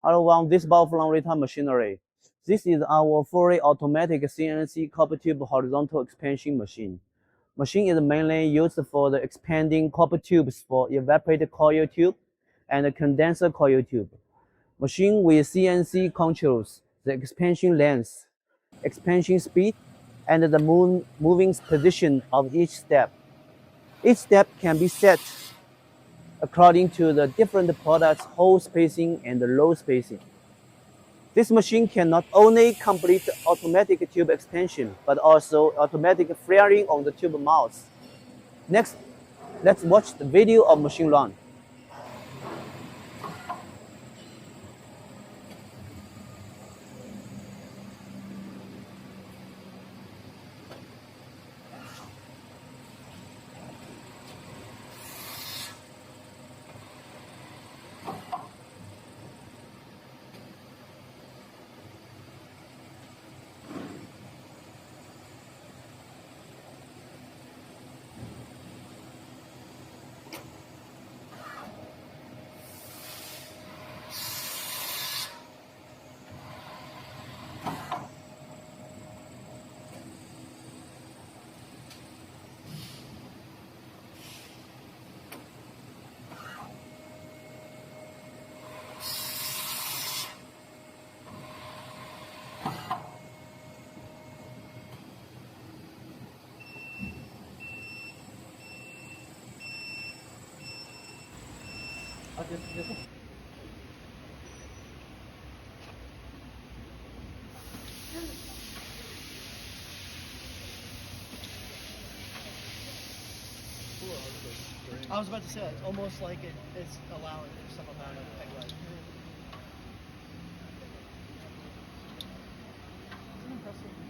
Hello, on this bowl from Reta machinery. This is our fully automatic CNC copper tube horizontal expansion machine. Machine is mainly used for the expanding copper tubes for evaporator coil tube and condenser coil tube. Machine with CNC controls the expansion length, expansion speed, and the moving position of each step. Each step can be set according to the different product's hole spacing and load spacing. This machine can not only complete automatic tube expansion, but also automatic flaring on the tube mouth. Next, let's watch the video of machine run. I was about to say, it's almost like it's allowing some amount of peg leg. Isn't it impressive?